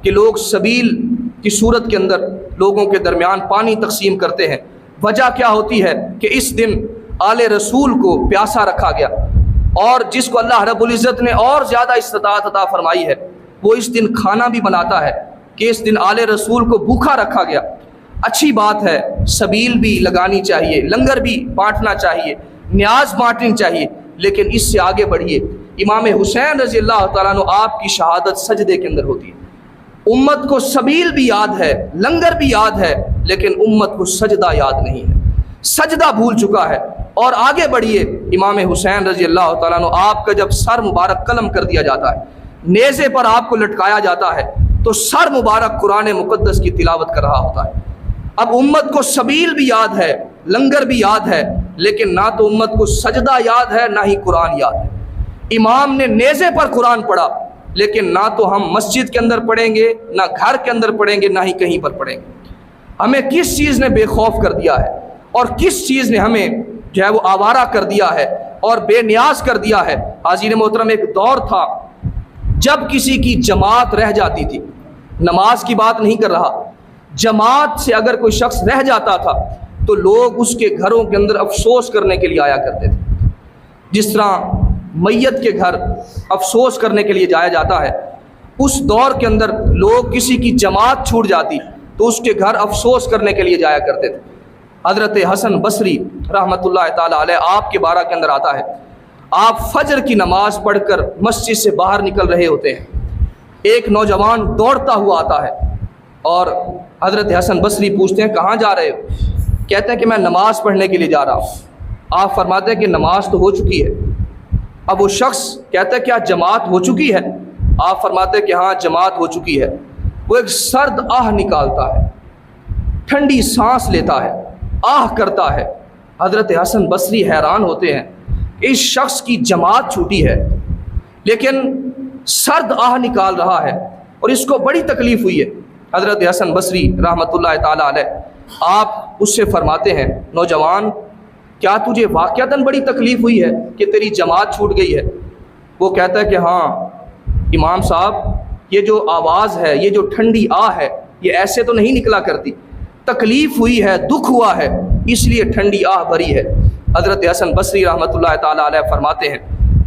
کہ لوگ سبیل کی صورت کے اندر لوگوں کے درمیان پانی تقسیم کرتے ہیں، وجہ کیا ہوتی ہے کہ اس دن آل رسول کو پیاسا رکھا گیا، اور جس کو اللہ رب العزت نے اور زیادہ استطاعت عطا فرمائی ہے وہ اس دن کھانا بھی بناتا ہے کہ اس دن آل رسول کو بھوکا رکھا گیا۔ اچھی بات ہے، سبیل بھی لگانی چاہیے، لنگر بھی بانٹنا چاہیے، نیاز بانٹنی چاہیے، لیکن اس سے آگے بڑھیے۔ امام حسین رضی اللہ تعالیٰ عنہ آپ کی شہادت سجدے کے اندر ہوتی ہے۔ امت کو سبیل بھی یاد ہے، لنگر بھی یاد ہے، لیکن امت کو سجدہ یاد نہیں ہے، سجدہ بھول چکا ہے۔ اور آگے بڑھیے، امام حسین رضی اللہ تعالیٰ عنہ آپ کا جب سر مبارک قلم کر دیا جاتا ہے، نیزے پر آپ کو لٹکایا جاتا ہے، تو سر مبارک قرآن مقدس کی تلاوت کر رہا ہوتا ہے۔ اب امت کو سبیل بھی یاد ہے، لنگر بھی یاد ہے، لیکن نہ تو امت کو سجدہ یاد ہے نہ ہی قرآن یاد ہے۔ امام نے نیزے پر قرآن پڑھا، لیکن نہ تو ہم مسجد کے اندر پڑھیں گے، نہ گھر کے اندر پڑھیں گے، نہ ہی کہیں پر پڑھیں گے۔ ہمیں کس چیز نے بے خوف کر دیا ہے، اور کس چیز نے ہمیں جو ہے وہ آوارہ کر دیا ہے اور بے نیاز کر دیا ہے۔ حاضرین محترم، ایک دور تھا جب کسی کی جماعت رہ جاتی تھی، نماز کی بات نہیں کر رہا، جماعت سے اگر کوئی شخص رہ جاتا تھا تو لوگ اس کے گھروں کے اندر افسوس کرنے کے لیے آیا کرتے تھے۔ جس طرح میت کے گھر افسوس کرنے کے لیے جایا جاتا ہے، اس دور کے اندر لوگ کسی کی جماعت چھوٹ جاتی تو اس کے گھر افسوس کرنے کے لیے جایا کرتے تھے۔ حضرت حسن بصری رحمۃ اللہ تعالیٰ علیہ آپ کے بارہ کے اندر آتا ہے، آپ فجر کی نماز پڑھ کر مسجد سے باہر نکل رہے ہوتے ہیں، ایک نوجوان دوڑتا ہوا آتا ہے اور حضرت حسن بصری پوچھتے ہیں کہاں جا رہے ہو؟ کہتے ہیں کہ میں نماز پڑھنے کے لیے جا رہا ہوں۔ آپ فرماتے ہیں کہ نماز تو ہو چکی ہے۔ اب وہ شخص کہتا ہے کیا جماعت ہو چکی ہے؟ آپ فرماتے ہیں کہ ہاں جماعت ہو چکی ہے۔ وہ ایک سرد آہ نکالتا ہے، ٹھنڈی سانس لیتا ہے، آہ کرتا ہے۔ حضرت حسن بصری حیران ہوتے ہیں کہ اس شخص کی جماعت چھوٹی ہے لیکن سرد آہ نکال رہا ہے اور اس کو بڑی تکلیف ہوئی ہے۔ حضرت حسن بصری رحمۃ اللہ تعالیٰ علیہ آپ اس سے فرماتے ہیں نوجوان کیا تجھے واقعتاً بڑی تکلیف ہوئی ہے کہ تیری جماعت چھوٹ گئی ہے؟ وہ کہتا ہے کہ ہاں امام صاحب، یہ جو آواز ہے، یہ جو ٹھنڈی آہ ہے، یہ ایسے تو نہیں نکلا کرتی، تکلیف ہوئی ہے، دکھ ہوا ہے، اس لیے ٹھنڈی آہ بھری ہے۔ حضرت حسن بصری رحمۃ اللہ تعالیٰ علیہ فرماتے ہیں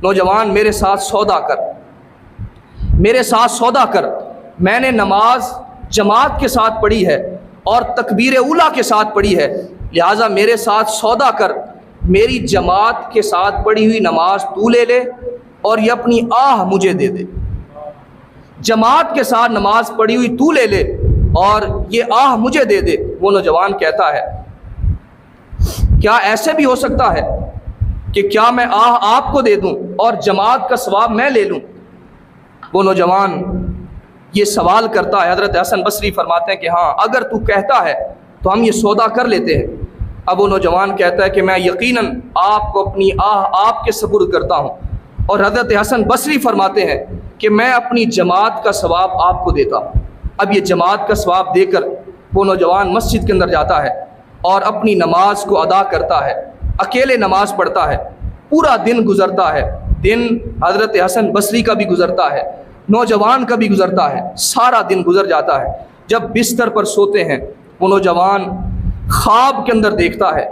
نوجوان میرے ساتھ سودا کر، میرے ساتھ سودا کر، میں نے نماز جماعت کے ساتھ پڑھی ہے اور تکبیر اولیٰ کے ساتھ پڑھی ہے، لہٰذا میرے ساتھ سودا کر، میری جماعت کے ساتھ پڑھی ہوئی نماز تو لے لے اور یہ اپنی آہ مجھے دے دے۔ جماعت کے ساتھ نماز پڑھی ہوئی تو لے لے اور یہ آہ مجھے دے دے۔ وہ نوجوان کہتا ہے کیا ایسے بھی ہو سکتا ہے کہ کیا میں آہ آپ کو دے دوں اور جماعت کا ثواب میں لے لوں؟ وہ نوجوان یہ سوال کرتا ہے، حضرت حسن بصری فرماتے ہیں کہ ہاں اگر تو کہتا ہے تو ہم یہ سودا کر لیتے ہیں۔ اب وہ نوجوان کہتا ہے کہ میں یقیناً آپ کو اپنی آہ آپ کے سپرد کرتا ہوں، اور حضرت حسن بصری فرماتے ہیں کہ میں اپنی جماعت کا ثواب آپ کو دیتا ہوں۔ اب یہ جماعت کا ثواب دے کر وہ نوجوان مسجد کے اندر جاتا ہے اور اپنی نماز کو ادا کرتا ہے، اکیلے نماز پڑھتا ہے، پورا دن گزرتا ہے، دن حضرت حسن بصری کا بھی گزرتا ہے، نوجوان کا بھی گزرتا ہے، سارا دن گزر جاتا ہے۔ جب بستر پر سوتے ہیں وہ نوجوان خواب کے اندر دیکھتا ہے،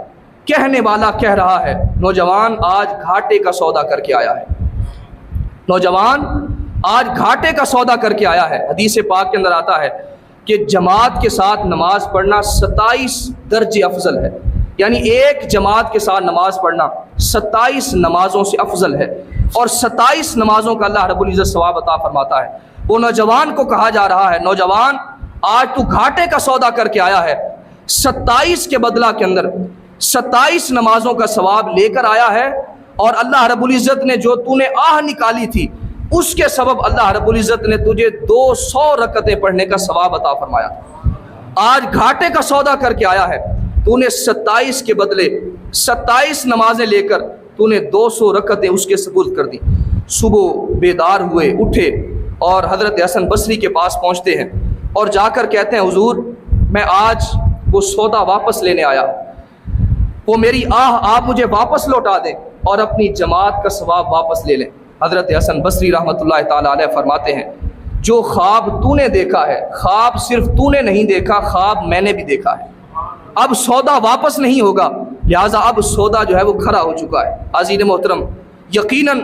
کہنے والا کہہ رہا ہے نوجوان آج گھاٹے کا سودا کر کے آیا ہے، نوجوان آج گھاٹے کا سودا کر کے آیا ہے۔ حدیث پاک کے اندر آتا ہے کہ جماعت کے ساتھ نماز پڑھنا 27 درجے افضل ہے، یعنی ایک جماعت کے ساتھ نماز پڑھنا 27 نمازوں سے افضل ہے، اور 27 نمازوں کا اللہ رب العزت ثواب عطا فرماتا ہے۔ وہ نوجوان کو کہا جا رہا ہے نوجوان آج تو گھاٹے کا سودا کر کے آیا ہے، 27 کے بدلہ کے اندر 27 نمازوں کا ثواب لے کر آیا ہے، اور اللہ رب العزت نے جو تو نے آہ نکالی تھی اس کے سبب اللہ رب العزت نے تجھے 200 رکعتیں پڑھنے کا ثواب عطا فرمایا۔ آج گھاٹے کا سودا کر کے آیا ہے، تو نے 27 کے بدلے 27 نمازیں لے کر تو نے 200 رکعتیں اس کے سپرد کر دی۔ صبح بیدار ہوئے، اٹھے اور حضرت حسن بصری کے پاس پہنچتے ہیں اور جا کر کہتے ہیں حضور میں آج وہ سودا واپس لینے آیا، وہ میری آہ آپ مجھے واپس لوٹا دیں اور اپنی جماعت کا ثواب واپس لے لیں۔ حضرت حسن بصری رحمۃ اللہ تعالیٰ علیہ فرماتے ہیں جو خواب تو نے دیکھا ہے، خواب صرف تو نے نہیں دیکھا، خواب میں نے بھی دیکھا ہے، اب سودا واپس نہیں ہوگا، لہٰذا اب سودا جو ہے وہ کھڑا ہو چکا ہے۔ عزیز محترم، یقیناً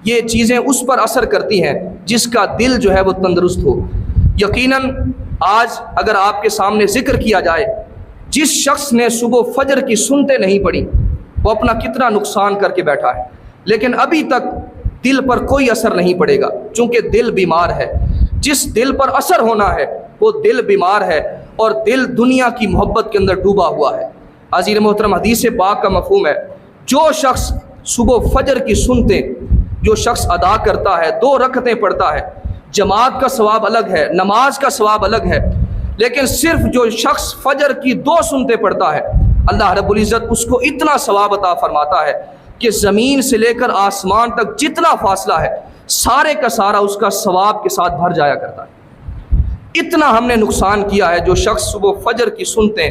یہ چیزیں اس پر اثر کرتی ہیں جس کا دل جو ہے وہ تندرست ہو۔ یقیناً آج اگر آپ کے سامنے ذکر کیا جائے، جس شخص نے صبح فجر کی سنتے نہیں پڑھی وہ اپنا کتنا نقصان کر کے بیٹھا ہے، لیکن ابھی تک دل پر کوئی اثر نہیں پڑے گا، چونکہ دل بیمار ہے۔ جس دل پر اثر ہونا ہے وہ دل بیمار ہے، اور دل دنیا کی محبت کے اندر ڈوبا ہوا ہے۔ عزیز محترم، حدیث پاک کا مفہوم ہے، جو شخص صبح فجر کی سنتے جو شخص ادا کرتا ہے، 2 رکعتیں پڑھتا ہے، جماعت کا ثواب الگ ہے، نماز کا ثواب الگ ہے، لیکن صرف جو شخص فجر کی 2 سنتے پڑھتا ہے، اللہ رب العزت اس کو اتنا ثواب عطا فرماتا ہے کہ زمین سے لے کر آسمان تک جتنا فاصلہ ہے سارے کا سارا اس کا ثواب کے ساتھ بھر جایا کرتا ہے۔ اتنا ہم نے نقصان کیا ہے جو شخص صبح فجر کی سنتے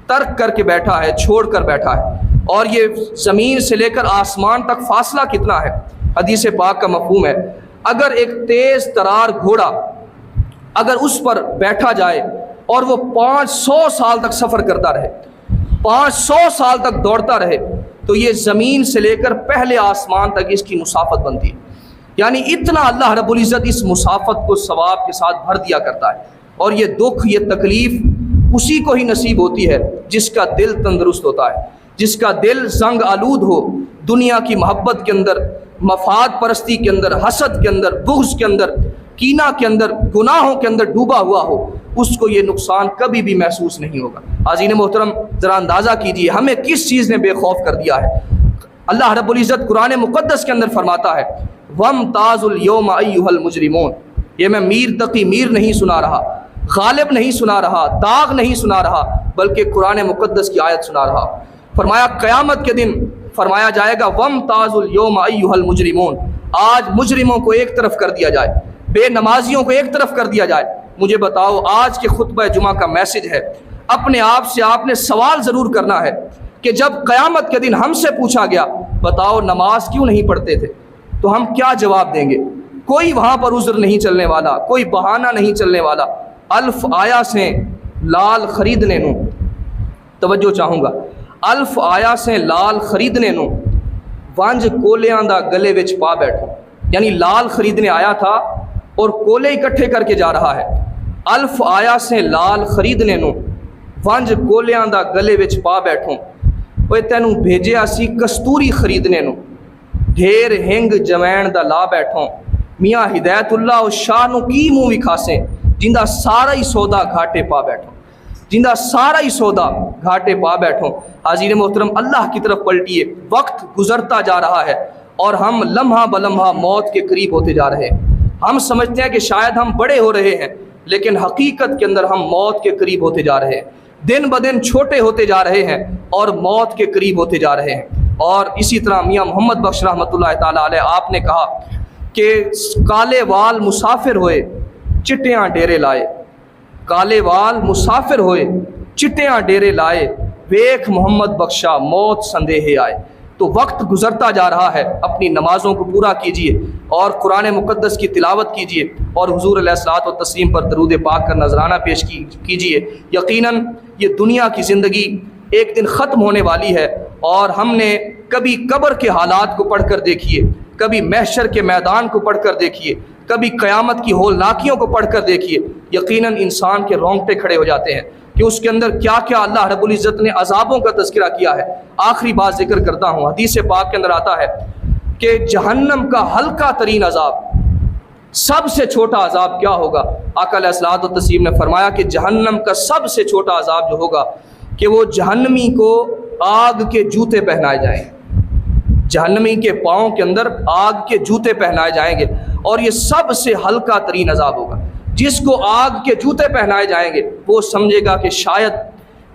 ترک کر کے بیٹھا ہے، چھوڑ کر بیٹھا ہے، اور یہ زمین سے لے کر آسمان تک فاصلہ کتنا ہے۔ حدیث پاک کا مفہوم ہے، اگر ایک تیز ترار گھوڑا اگر اس پر بیٹھا جائے اور وہ 500 سال تک سفر کرتا رہے، 500 سال تک دوڑتا رہے، تو یہ زمین سے لے کر پہلے آسمان تک اس کی مسافت بنتی ہے۔ یعنی اتنا اللہ رب العزت اس مسافت کو ثواب کے ساتھ بھر دیا کرتا ہے، اور یہ دکھ، یہ تکلیف اسی کو ہی نصیب ہوتی ہے جس کا دل تندرست ہوتا ہے، جس کا دل زنگ آلود ہو، دنیا کی محبت کے اندر، مفاد پرستی کے اندر، حسد کے اندر، بغض کے اندر، کینہ کے اندر، گناہوں کے اندر ڈوبا ہوا ہو، اس کو یہ نقصان کبھی بھی محسوس نہیں ہوگا۔ عزیز محترم، ذرا اندازہ کیجئے ہمیں کس چیز نے بے خوف کر دیا ہے۔ اللہ رب العزت قرآن مقدس کے اندر فرماتا ہے، وَامْتَازُوا الْيَوْمَ أَيُّهَا الْمُجْرِمُونَ۔ یہ میں میر تقی میر نہیں سنا رہا، غالب نہیں سنا رہا، داغ نہیں سنا رہا، بلکہ قرآن مقدس کی آیت سنا رہا۔ فرمایا قیامت کے دن فرمایا جائے گا، وَامْتَازُوا الْيَوْمَ أَيُّهَا الْمُجْرِمُونَ۔ آج مجرموں کو ایک طرف کر دیا جائے، بے نمازیوں کو ایک طرف کر دیا جائے۔ مجھے بتاؤ، آج کے خطبہ جمعہ کا میسج ہے، اپنے آپ سے آپ نے سوال ضرور کرنا ہے کہ جب قیامت کے دن ہم سے پوچھا گیا بتاؤ نماز کیوں نہیں پڑھتے تھے، تو ہم کیا جواب دیں گے؟ کوئی وہاں پر عذر نہیں چلنے والا، کوئی بہانہ نہیں چلنے والا۔ الف آیا سے لال خریدنے نو، توجہ چاہوں گا، الف آیا سے لال خریدنے نو وانج کولیاں دا گلے وچ پا بیٹھو۔ یعنی لال خریدنے آیا تھا اور کولے اکٹھے کر کے جا رہا ہے۔ الف آیا سے لال خریدنے نو وانج کولیاں دا گلے وچ پا بیٹھو، اوے تینوں بھیجیا سی کستوری خریدنے نو، ڈھیر ہنگ جوین دا لا بیٹھو، میاں ہدایت اللہ و شاہ نو کی منہ وکھاسیں، جندہ سارا ہی سودا گھاٹے پا بیٹھو، جندہ سارا ہی سودا گھاٹے پا بیٹھو۔ حاضرین محترم، اللہ کی طرف پلٹیے، وقت گزرتا جا رہا ہے اور ہم لمحہ بلمحہ موت کے قریب ہوتے جا رہے ہیں۔ ہم سمجھتے ہیں کہ شاید ہم بڑے ہو رہے ہیں، لیکن حقیقت کے اندر ہم موت کے قریب ہوتے جا رہے ہیں، دن بدن چھوٹے ہوتے جا رہے ہیں اور موت کے قریب ہوتے جا رہے ہیں۔ اور اسی طرح میاں محمد بخش رحمۃ اللہ تعالیٰ علیہ آپ نے کہا کہ کالے وال مسافر ہوئے چٹیاں ڈیرے لائے، کالے وال مسافر ہوئے چٹیاں ڈیرے لائے، ویکھ محمد بخشا موت سندیہے آئے۔ تو وقت گزرتا جا رہا ہے، اپنی نمازوں کو پورا کیجئے اور قرآن مقدس کی تلاوت کیجئے اور حضور علیہ الصلوۃ والتسلیم پر درود پاک کا نذرانہ پیش کیجئے۔ یقیناً یہ دنیا کی زندگی ایک دن ختم ہونے والی ہے، اور ہم نے کبھی قبر کے حالات کو پڑھ کر دیکھیے، کبھی محشر کے میدان کو پڑھ کر دیکھیے، کبھی قیامت کی ہولناکیوں کو پڑھ کر دیکھیے، یقیناً انسان کے رونگٹے کھڑے ہو جاتے ہیں کہ اس کے اندر کیا کیا اللہ رب العزت نے عذابوں کا تذکرہ کیا ہے۔ آخری بات ذکر کرتا ہوں، حدیث پاک کے اندر آتا ہے کہ جہنم کا ہلکا ترین عذاب، سب سے چھوٹا عذاب کیا ہوگا؟ آقا علیہ الصلوۃ والتسلیم نے فرمایا کہ جہنم کا سب سے چھوٹا عذاب جو ہوگا کہ وہ جہنمی کو آگ کے جوتے پہنائے جائیں، جہنمی کے پاؤں کے اندر آگ کے جوتے پہنائے جائیں گے، اور یہ سب سے ہلکا ترین عذاب ہوگا۔ جس کو آگ کے جوتے پہنائے جائیں گے وہ سمجھے گا کہ شاید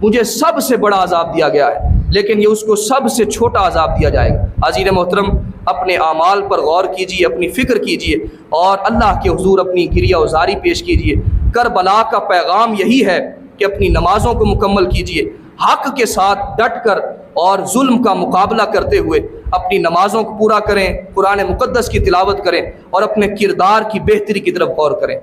مجھے سب سے بڑا عذاب دیا گیا ہے، لیکن یہ اس کو سب سے چھوٹا عذاب دیا جائے گا۔ عزیز محترم، اپنے اعمال پر غور کیجئے، اپنی فکر کیجئے اور اللہ کے حضور اپنی گریہ وزاری پیش کیجئے۔ کربلا کا پیغام یہی ہے کہ اپنی نمازوں کو مکمل کیجئے، حق کے ساتھ ڈٹ کر اور ظلم کا مقابلہ کرتے ہوئے اپنی نمازوں کو پورا کریں، قرآن مقدس کی تلاوت کریں اور اپنے کردار کی بہتری کی طرف غور کریں۔